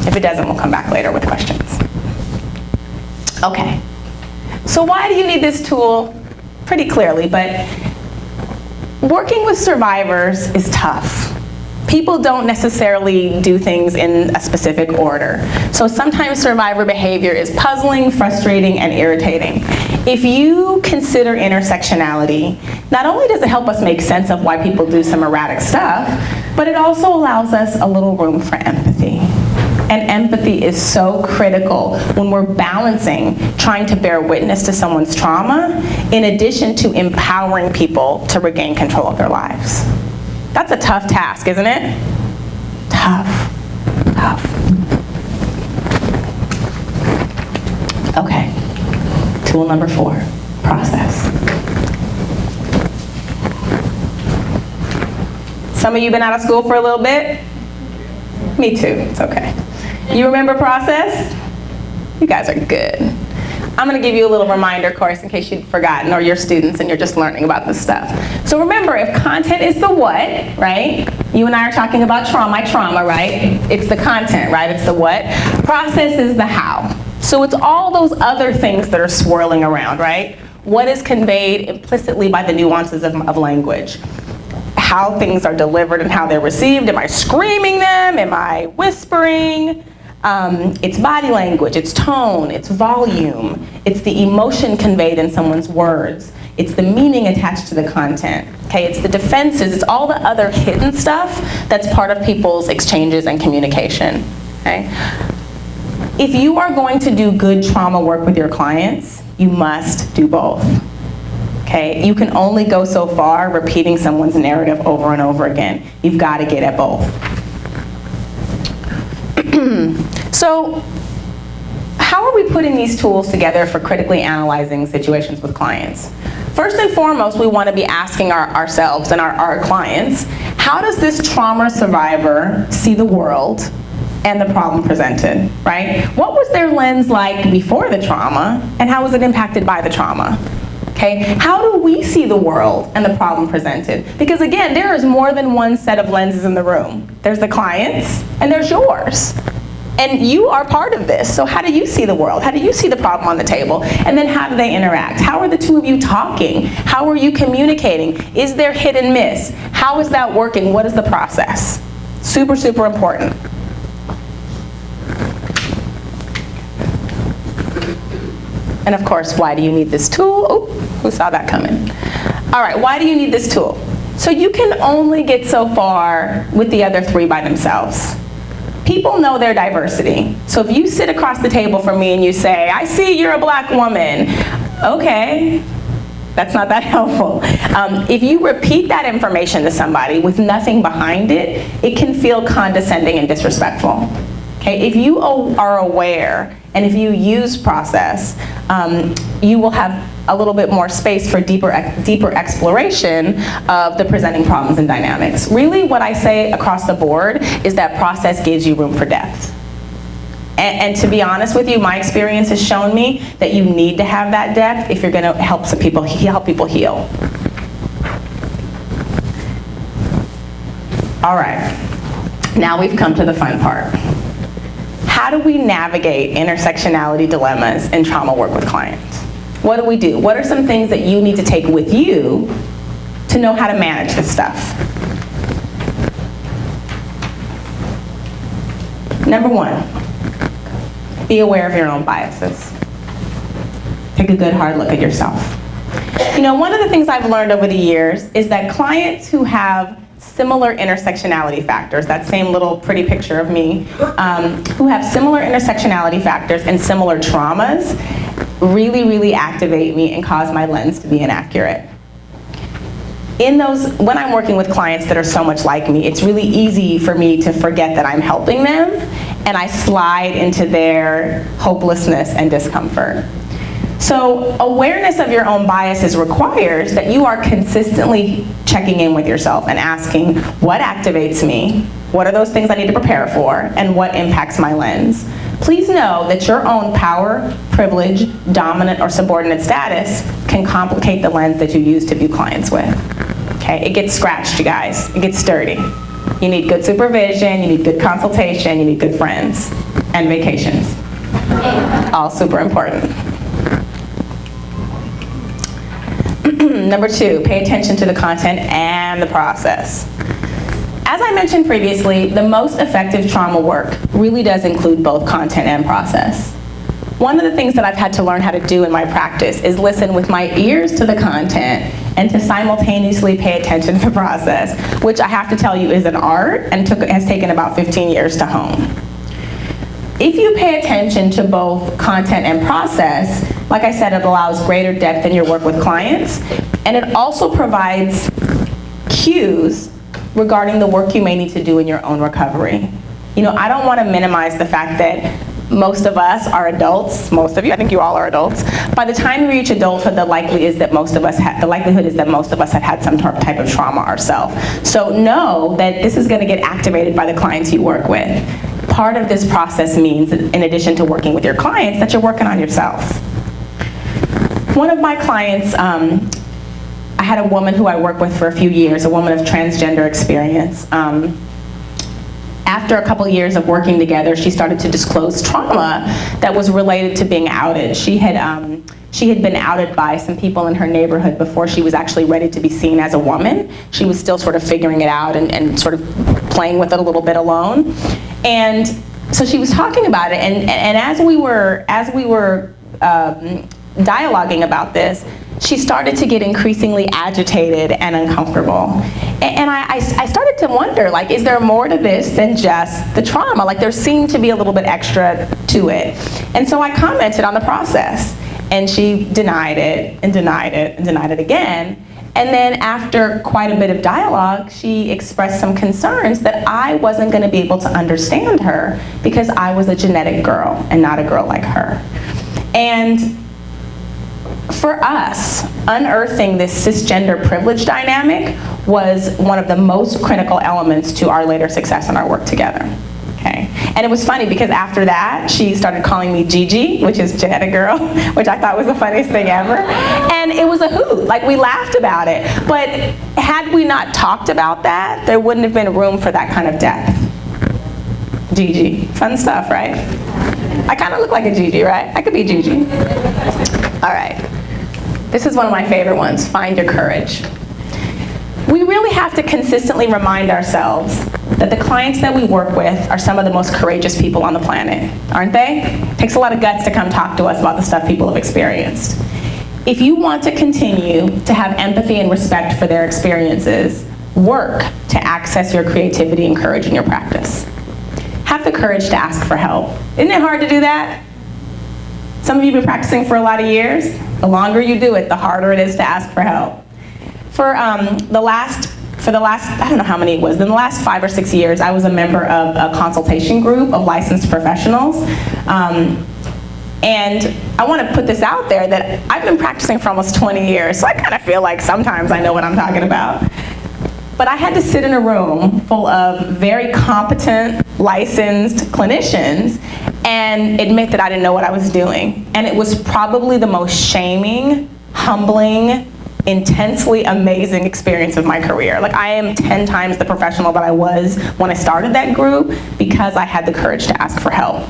If it doesn't, we'll come back later with questions. Okay, so why do you need this tool? Pretty clearly, but working with survivors is tough. People don't necessarily do things in a specific order. So sometimes survivor behavior is puzzling, frustrating, and irritating. If you consider intersectionality, not only does it help us make sense of why people do some erratic stuff, but it also allows us a little room for empathy. And empathy is so critical when we're balancing trying to bear witness to someone's trauma in addition to empowering people to regain control of their lives. That's a tough task, isn't it? Tough. Okay, tool number 4, process. Some of you been out of school for a little bit? Me too, it's okay. You remember process? You guys are good. I'm gonna give you a little reminder course in case you'd forgotten, or you're students and you're just learning about this stuff. So remember, if content is the what, right? You and I are talking about my trauma, right? It's the content, right? It's the what. Process is the how. So it's all those other things that are swirling around, right? What is conveyed implicitly by the nuances of language? How things are delivered and how they're received. Am I screaming them? Am I whispering? It's body language, it's tone, it's volume, it's the emotion conveyed in someone's words, it's the meaning attached to the content, okay? It's the defenses, it's all the other hidden stuff that's part of people's exchanges and communication, okay? If you are going to do good trauma work with your clients, you must do both, okay? You can only go so far repeating someone's narrative over and over again. You've got to get at both. So, how are we putting these tools together for critically analyzing situations with clients? First and foremost, we want to be asking ourselves and our clients, how does this trauma survivor see the world and the problem presented, right? What was their lens like before the trauma, and how was it impacted by the trauma? Okay, how do we see the world and the problem presented? Because again, there is more than one set of lenses in the room. There's the client's, and there's yours. And you are part of this, so how do you see the world? How do you see the problem on the table? And then how do they interact? How are the two of you talking? How are you communicating? Is there hit and miss? How is that working? What is the process? Super, super important. And of course, why do you need this tool? Oh, who saw that coming? All right, why do you need this tool? So you can only get so far with the other 3 by themselves. People know their diversity. So if you sit across the table from me and you say, I see you're a black woman, okay, that's not that helpful. If you repeat that information to somebody with nothing behind it, it can feel condescending and disrespectful. Okay, if you are aware and if you use process, you will have a little bit more space for deeper exploration of the presenting problems and dynamics. Really, what I say across the board is that process gives you room for depth. And to be honest with you, my experience has shown me that you need to have that depth if you're going to help people heal. All right, now we've come to the fun part. How do we navigate intersectionality dilemmas in trauma work with clients? What do we do? What are some things that you need to take with you to know how to manage this stuff? Number 1, be aware of your own biases. Take a good hard look at yourself. You know, one of the things I've learned over the years is that clients who have similar intersectionality factors, that same little pretty picture of me, who have similar intersectionality factors and similar traumas, really activate me and cause my lens to be inaccurate. When I'm working with clients that are so much like me, it's really easy for me to forget that I'm helping them, and I slide into their hopelessness and discomfort. So awareness of your own biases requires that you are consistently checking in with yourself and asking, what activates me? What are those things I need to prepare for? And what impacts my lens? Please know that your own power, privilege, dominant, or subordinate status can complicate the lens that you use to view clients with. Okay, it gets scratched, you guys. It gets sturdy. You need good supervision, you need good consultation, you need good friends, and vacations. All super important. Number 2, pay attention to the content and the process. As I mentioned previously, the most effective trauma work really does include both content and process. One of the things that I've had to learn how to do in my practice is listen with my ears to the content and to simultaneously pay attention to the process, which I have to tell you is an art and has taken about 15 years to hone. If you pay attention to both content and process, like I said, it allows greater depth in your work with clients, and it also provides cues regarding the work you may need to do in your own recovery. You know, I don't want to minimize the fact that most of us are adults, most of you, I think you all are adults. By the time you reach adulthood, the likelihood is that most of us have had some type of trauma ourselves. So know that this is going to get activated by the clients you work with. Part of this process means, in addition to working with your clients, that you're working on yourself. One of my clients, I had a woman who I worked with for a few years, a woman of transgender experience. After a couple years of working together, she started to disclose trauma that was related to being outed. She had been outed by some people in her neighborhood before she was actually ready to be seen as a woman. She was still sort of figuring it out and sort of playing with it a little bit alone. And so she was talking about it, and as we were dialoguing about this, she started to get increasingly agitated and uncomfortable. And I started to wonder, like, is there more to this than just the trauma? Like, there seemed to be a little bit extra to it. And so I commented on the process, and she denied it and denied it and denied it again. And then after quite a bit of dialogue, she expressed some concerns that I wasn't going to be able to understand her because I was a genetic girl and not a girl like her. And for us, unearthing this cisgender privilege dynamic was one of the most critical elements to our later success in our work together. Okay. And it was funny because after that, she started calling me Gigi, which is genetic girl, which I thought was the funniest thing ever. And it was a hoot, like we laughed about it. But had we not talked about that, there wouldn't have been room for that kind of depth. Gigi, fun stuff, right? I kind of look like a Gigi, right? I could be Gigi. All right. This is one of my favorite ones, find your courage. We really have to consistently remind ourselves that the clients that we work with are some of the most courageous people on the planet, aren't they? It takes a lot of guts to come talk to us about the stuff people have experienced. If you want to continue to have empathy and respect for their experiences, work to access your creativity and courage in your practice. Have the courage to ask for help. Isn't it hard to do that? Some of you have been practicing for a lot of years. The longer you do it, the harder it is to ask for help. For the last, I don't know how many it was, in the last 5 or 6 years, I was a member of a consultation group of licensed professionals. And I want to put this out there that I've been practicing for almost 20 years, so I kind of feel like sometimes I know what I'm talking about. But I had to sit in a room full of very competent, licensed clinicians and admit that I didn't know what I was doing. And it was probably the most shaming, humbling, intensely amazing experience of my career. Like, I am 10 times the professional that I was when I started that group because I had the courage to ask for help.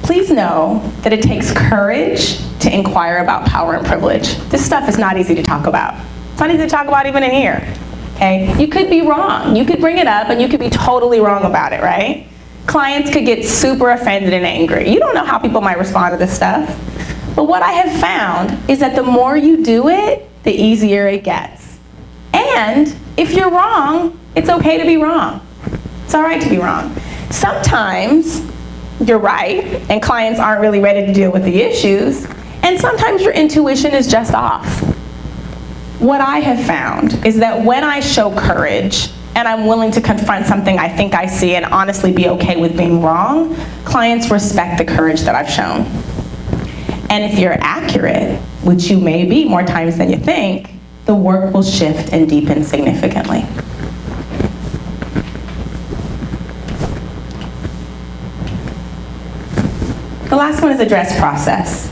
Please know that it takes courage to inquire about power and privilege. This stuff is not easy to talk about. It's not easy to talk about even in here, okay? You could be wrong. You could bring it up and you could be totally wrong about it, right? Clients could get super offended and angry. You don't know how people might respond to this stuff. But what I have found is that the more you do it, the easier it gets. And if you're wrong, it's okay to be wrong. It's all right to be wrong. Sometimes you're right, and clients aren't really ready to deal with the issues, and sometimes your intuition is just off. What I have found is that when I show courage, and I'm willing to confront something I think I see and honestly be okay with being wrong, clients respect the courage that I've shown. And if you're accurate, which you may be more times than you think, the work will shift and deepen significantly. The last one is address process.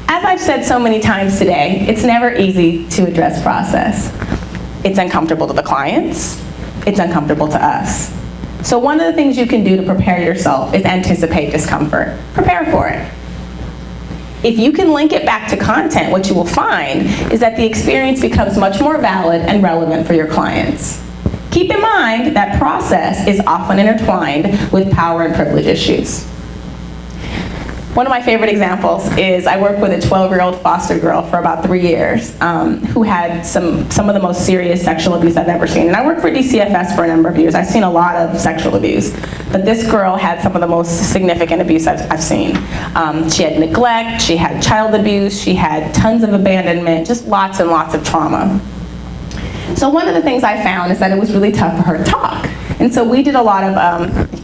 As I've said so many times today, it's never easy to address process. It's uncomfortable to the clients, it's uncomfortable to us. So one of the things you can do to prepare yourself is anticipate discomfort. Prepare for it. If you can link it back to content, what you will find is that the experience becomes much more valid and relevant for your clients. Keep in mind that process is often intertwined with power and privilege issues. One of my favorite examples is I worked with a 12-year-old foster girl for about 3 years who had some of the most serious sexual abuse I've ever seen. And I worked for DCFS for a number of years. I've seen a lot of sexual abuse. But this girl had some of the most significant abuse I've seen. She had neglect, she had child abuse, she had tons of abandonment, just lots and lots of trauma. So one of the things I found is that it was really tough for her to talk. And so we did a lot of,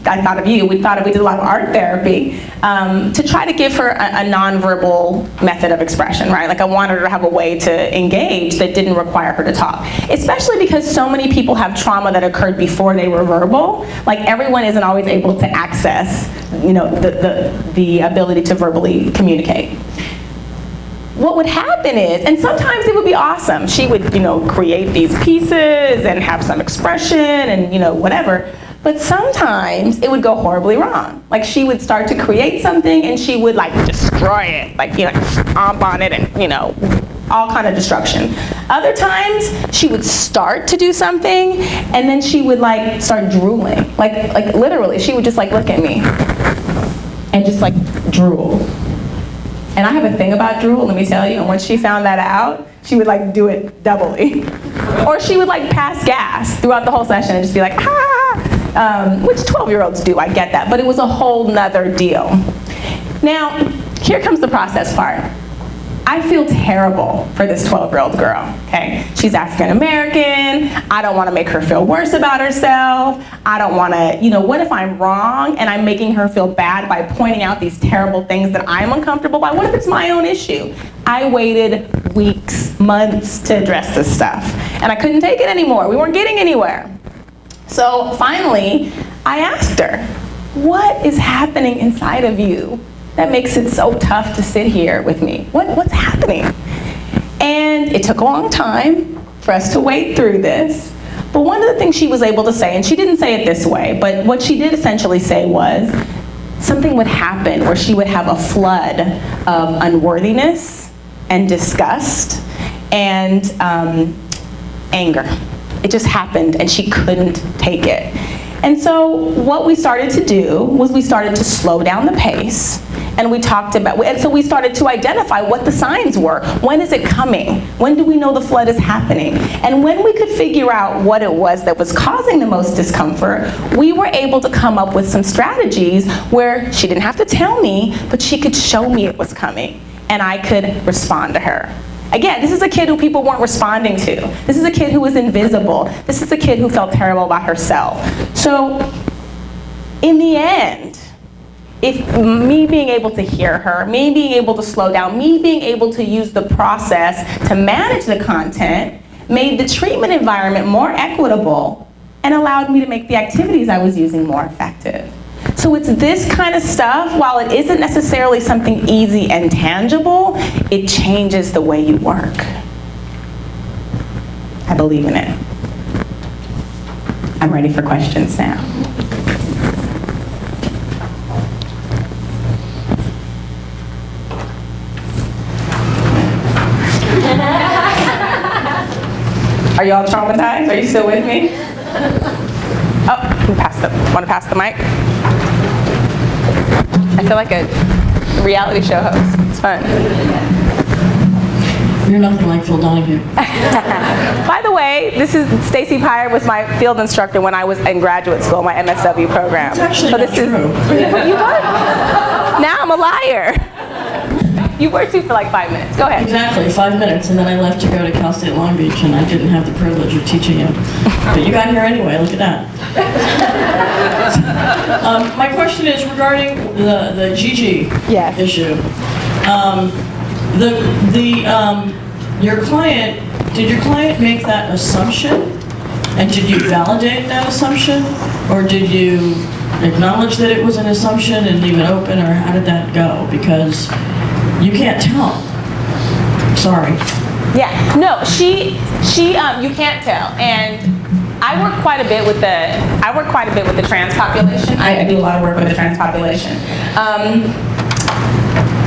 I thought of you, we did a lot of art therapy to try to give her a nonverbal method of expression, right? Like I wanted her to have a way to engage that didn't require her to talk. Especially because so many people have trauma that occurred before they were verbal. Like everyone isn't always able to access, you know, the ability to verbally communicate. What would happen is, and sometimes it would be awesome. She would, you know, create these pieces and have some expression and, you know, whatever. But sometimes it would go horribly wrong. Like she would start to create something and she would like destroy it, like, you know, stomp on it and, you know, all kind of destruction. Other times she would start to do something and then she would like start drooling. Like literally, she would just like look at me and just like drool. And I have a thing about drool, let me tell you, and once she found that out, she would like do it doubly. Or she would like pass gas throughout the whole session and just be like, ah, which 12-year-olds do, I get that, but it was a whole nother deal. Now, here comes the process part. I feel terrible for this 12-year-old girl, okay? She's African American. I don't want to make her feel worse about herself. I don't want to, you know, what if I'm wrong and I'm making her feel bad by pointing out these terrible things that I'm uncomfortable by? What if it's my own issue? I waited weeks, months to address this stuff, and I couldn't take it anymore. We weren't getting anywhere. So finally, I asked her, what is happening inside of you that makes it so tough to sit here with me? What's happening? And it took a long time for us to wade through this. But one of the things she was able to say, and she didn't say it this way, but what she did essentially say was something would happen where she would have a flood of unworthiness and disgust and anger. It just happened and she couldn't take it. And so what we started to do was we started to slow down the pace, and we talked about, and so we started to identify what the signs were. When is it coming? When do we know the flood is happening? And when we could figure out what it was that was causing the most discomfort, we were able to come up with some strategies where she didn't have to tell me, but she could show me it was coming, and I could respond to her. Again, this is a kid who people weren't responding to. This is a kid who was invisible. This is a kid who felt terrible about herself. So, in the end, if me being able to hear her, me being able to slow down, me being able to use the process to manage the content, made the treatment environment more equitable and allowed me to make the activities I was using more effective. So it's this kind of stuff, while it isn't necessarily something easy and tangible, it changes the way you work. I believe in it. I'm ready for questions now. Are you all traumatized? Are you still with me? Oh, want to pass the mic? I feel like reality show host. It's fun. You're nothing like Phil Donahue. By the way, this is Stacy Pyre was my field instructor when I was in graduate school, my MSW program. It's actually not true. You were? Now I'm a liar. You were too for like 5 minutes. Go ahead. Exactly, 5 minutes, and then I left to go to Cal State Long Beach, and I didn't have the privilege of teaching you. But you got here anyway, look at that. My question is regarding the Gigi Yes. issue. Your client, did your client make that assumption? And did you validate that assumption? Or did you acknowledge that it was an assumption and leave it open, or how did that go? Because you can't tell. Sorry. Yeah, no, you can't tell. And I work quite a bit with the trans population. I do a lot of work with the trans population.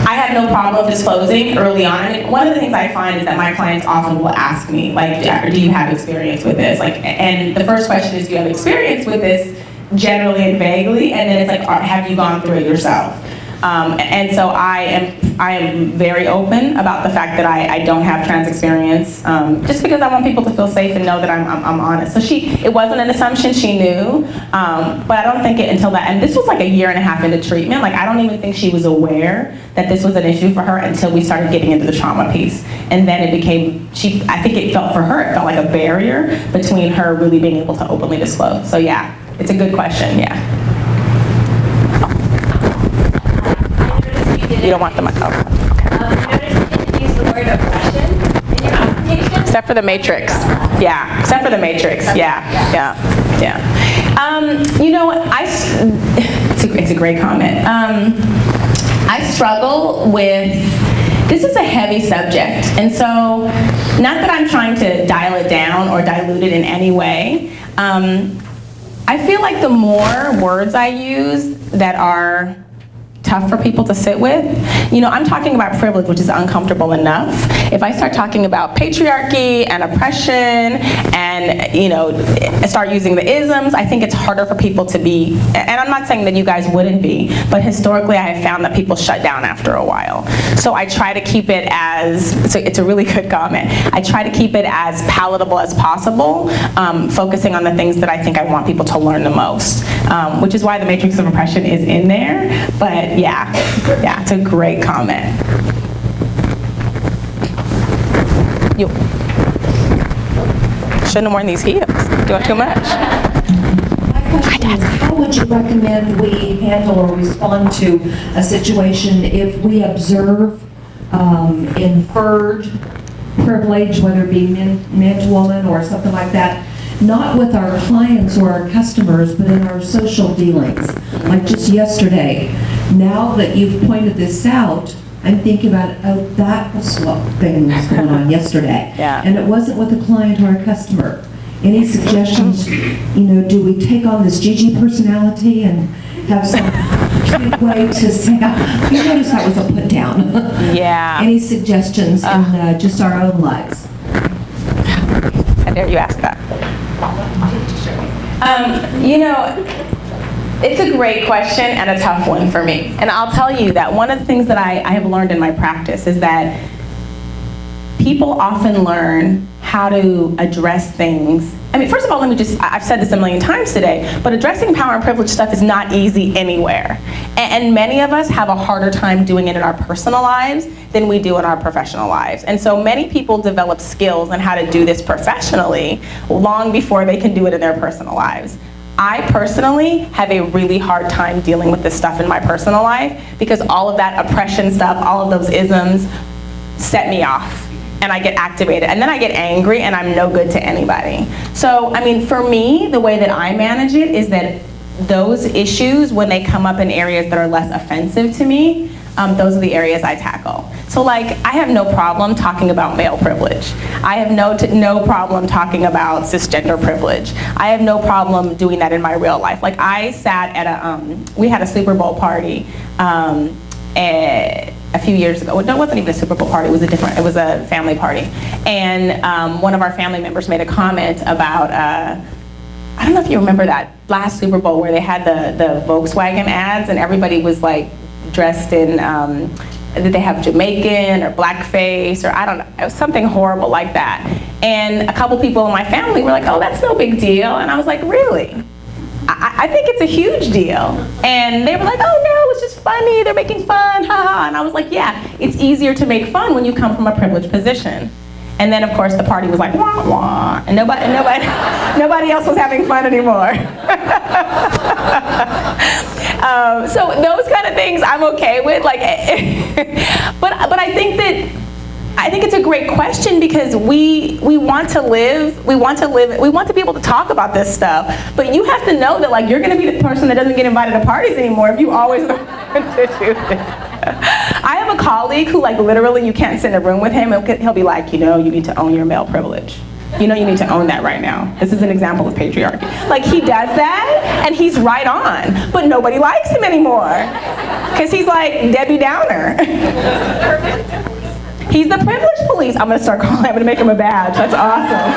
I have no problem disclosing early on. And one of the things I find is that my clients often will ask me, like, do you have experience with this? Like, and the first question is, do you have experience with this, generally and vaguely? And then it's like, have you gone through it yourself? And so I am very open about the fact that I don't have trans experience, just because I want people to feel safe and know that I'm honest. So it wasn't an assumption, she knew, but I don't think until that, and this was like a year and a half into treatment, like I don't even think she was aware that this was an issue for her until we started getting into the trauma piece. And then it became, I think it felt like a barrier between her really being able to openly disclose. So yeah, it's a good question, yeah. You don't want the mic. I noticed you didn't use the word oppression in your presentation. Except for the matrix. Yeah, except for the matrix. Yeah. You know, it's a great comment. I struggle with, this is a heavy subject. And so, not that I'm trying to dial it down or dilute it in any way. I feel like the more words I use that are tough for people to sit with. You know, I'm talking about privilege, which is uncomfortable enough. If I start talking about patriarchy and oppression and, you know, start using the isms, I think it's harder for people to be, and I'm not saying that you guys wouldn't be, but historically I have found that people shut down after a while. So I try to keep it as, it's a really good comment, I try to keep it as palatable as possible, focusing on the things that I think I want people to learn the most, which is why the matrix of oppression is in there, but yeah, it's a great comment. You shouldn't have worn these heels. Doing too much. My question is, how would you recommend we handle or respond to a situation if we observe inferred privilege, whether it be man to woman or something like that, not with our clients or our customers, but in our social dealings? Like just yesterday, now that you've pointed this out, I'm thinking about, oh, that was what thing was going on yesterday. Yeah. And it wasn't with a client or a customer. Any suggestions, you know, do we take on this Gigi personality and have some cute way to say, you notice that was a put down. Yeah. Any suggestions in just our own lives? How dare you ask that? You know, it's a great question and a tough one for me. And I'll tell you that one of the things that I have learned in my practice is that people often learn how to address things. I mean, first of all, I've said this a million times today, but addressing power and privilege stuff is not easy anywhere. And many of us have a harder time doing it in our personal lives than we do in our professional lives. And so many people develop skills on how to do this professionally long before they can do it in their personal lives. I personally have a really hard time dealing with this stuff in my personal life because all of that oppression stuff, all of those isms set me off. And I get activated, and then I get angry, and I'm no good to anybody. So, I mean, for me, the way that I manage it is that those issues, when they come up in areas that are less offensive to me, those are the areas I tackle. So, like, I have no problem talking about male privilege. I have no problem talking about cisgender privilege. I have no problem doing that in my real life. Like, I sat at we had a Super Bowl party, a few years ago. No, it wasn't even a Super Bowl party, it was a family party. And one of our family members made a comment about, I don't know if you remember that last Super Bowl where they had the Volkswagen ads and everybody was like dressed in, did they have Jamaican or blackface, or I don't know, it was something horrible like that. And a couple people in my family were like, oh, that's no big deal. And I was like, really? I think it's a huge deal. And they were like, oh no, it's just funny, they're making fun, haha. And I was like, yeah, it's easier to make fun when you come from a privileged position. And then of course the party was like, wah, wah, and nobody else was having fun anymore. So those kind of things I'm okay with, like, but I think it's a great question, because we want to be able to talk about this stuff, but you have to know that, like, you're going to be the person that doesn't get invited to parties anymore if you always want to do this. I have a colleague who, like, literally you can't sit in a room with him and he'll be like, you know, you need to own your male privilege. You know, you need to own that right now. This is an example of patriarchy. Like, he does that and he's right on, but nobody likes him anymore because he's like Debbie Downer. He's the privilege police. I'm gonna start calling, I'm gonna make him a badge. That's awesome.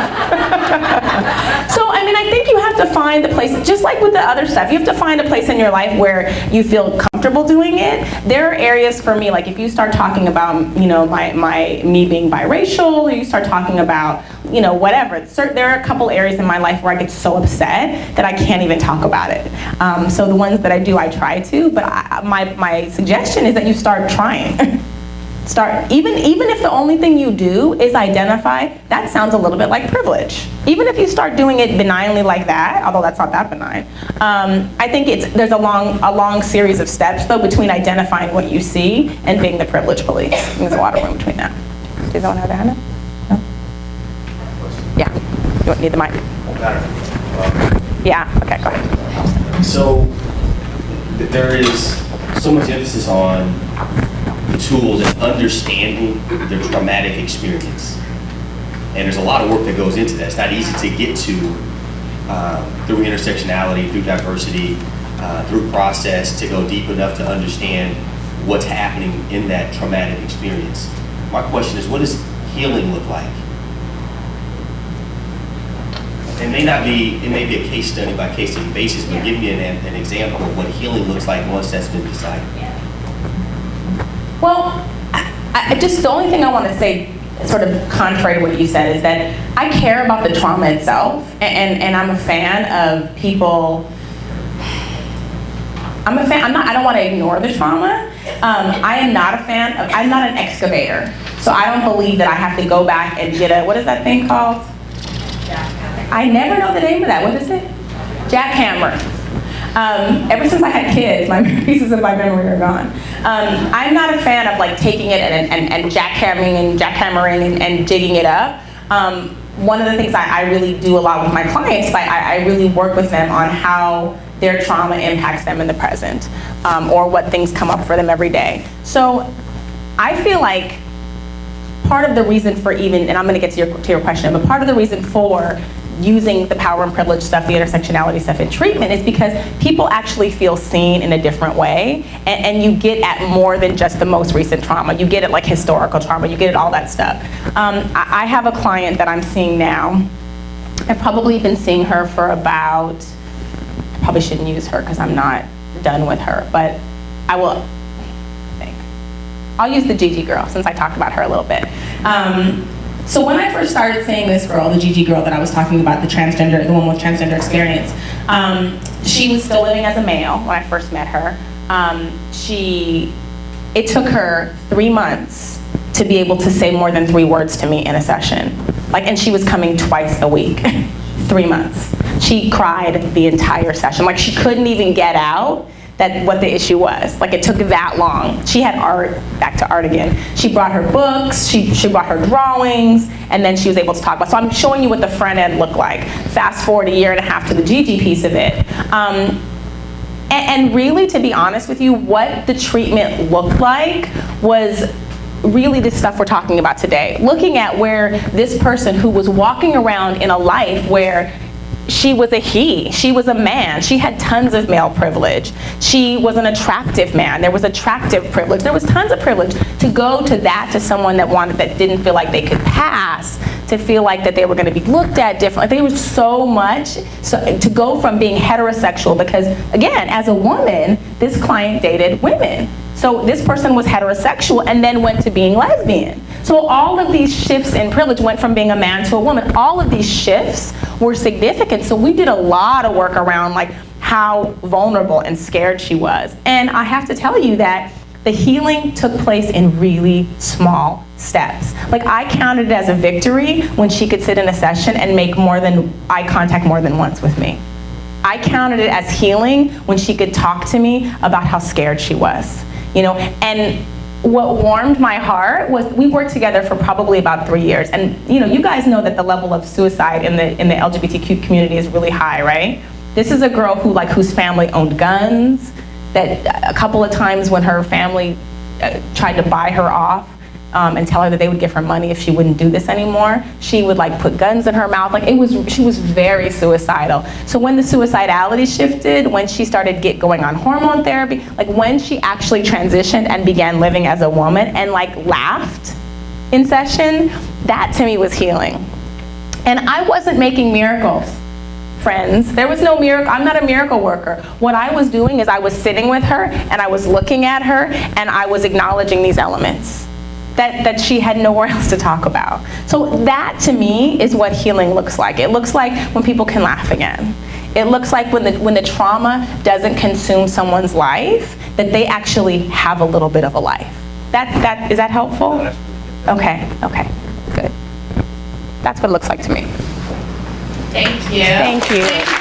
So, I mean, I think you have to find the place, just like with the other stuff, you have to find a place in your life where you feel comfortable doing it. There are areas for me, like if you start talking about, you know, me being biracial, or you start talking about, you know, whatever. There are a couple areas in my life where I get so upset that I can't even talk about it. So the ones that I do, I try to, but my suggestion is that you start trying. Even if the only thing you do is identify, that sounds a little bit like privilege. Even if you start doing it benignly like that, although that's not that benign, I think there's a long series of steps though between identifying what you see and being the privilege police. There's a lot of room between that. Does anyone have a hand up? No? Yeah. You need the mic? Yeah. Okay. Go ahead. So there is so much emphasis on the tools and understanding their traumatic experience. And there's a lot of work that goes into that. It's not easy to get to through intersectionality, through diversity, through process, to go deep enough to understand what's happening in that traumatic experience. My question is, what does healing look like? It may be a case study by case study basis, but give me an example of what healing looks like once that's been decided. Well, just the only thing I want to say, sort of contrary to what you said, is that I care about the trauma itself, and I'm a fan of people. I don't want to ignore the trauma. I'm not an excavator, so I don't believe that I have to go back and get what is that thing called? I never know the name of that. What is it? Jackhammer. Ever since I had kids, pieces of my memory are gone. I'm not a fan of like taking it and jackhammering and digging it up. One of the things I really do a lot with my clients, I really work with them on how their trauma impacts them in the present, or what things come up for them every day. So I feel like part of the reason for and I'm gonna get to your question, but part of the reason for using the power and privilege stuff, the intersectionality stuff in treatment, is because people actually feel seen in a different way, and you get at more than just the most recent trauma. You get at like historical trauma, you get at all that stuff. I have a client that I'm seeing now. I've probably been seeing her for about, I probably shouldn't use her because I'm not done with her, but I think. I'll use the Gigi girl since I talked about her a little bit. So when I first started seeing this girl, the Gigi girl that I was talking about, the woman with transgender experience, she was still living as a male when I first met her. It took her 3 months to be able to say more than 3 words to me in a session. And she was coming twice a week, 3 months. She cried the entire session. She couldn't even get out what the issue was. It took that long. She had art, back to art again. She brought her books, she brought her drawings, and then she was able to talk about. So I'm showing you what the front end looked like. Fast forward 1.5 years to the Gigi piece of it. And really, to be honest with you, what the treatment looked like was really the stuff we're talking about today. Looking at where this person who was walking around in a life where she was a she was a man, she had tons of male privilege, she was an attractive man, there was attractive privilege, there was tons of privilege, to go to someone that didn't feel like they could pass, to feel like that they were going to be looked at differently. There was so much, to go from being heterosexual, because again, as a woman, this client dated women. So this person was heterosexual and then went to being lesbian. So all of these shifts in privilege went from being a man to a woman. All of these shifts were significant. So we did a lot of work around like how vulnerable and scared she was. And I have to tell you that the healing took place in really small steps. Like I counted it as a victory when she could sit in a session and make eye contact more than once with me. I counted it as healing when she could talk to me about how scared she was, you know, and what warmed my heart was we worked together for probably about 3 years. And you know, you guys know that the level of suicide in the LGBTQ community is really high, right? This is a girl whose family owned guns, that a couple of times when her family tried to buy her off and tell her that they would give her money if she wouldn't do this anymore, she would like put guns in her mouth. Like she was very suicidal. So when the suicidality shifted, when she started going on hormone therapy, like when she actually transitioned and began living as a woman and like laughed in session, that to me was healing. And I wasn't making miracles, friends. There was no miracle. I'm not a miracle worker. What I was doing is I was sitting with her and I was looking at her and I was acknowledging these elements that she had nowhere else to talk about. So that to me is what healing looks like. It looks like when people can laugh again. It looks like when the trauma doesn't consume someone's life, that they actually have a little bit of a life. Is that helpful? Okay, good. That's what it looks like to me. Thank you. Thank you.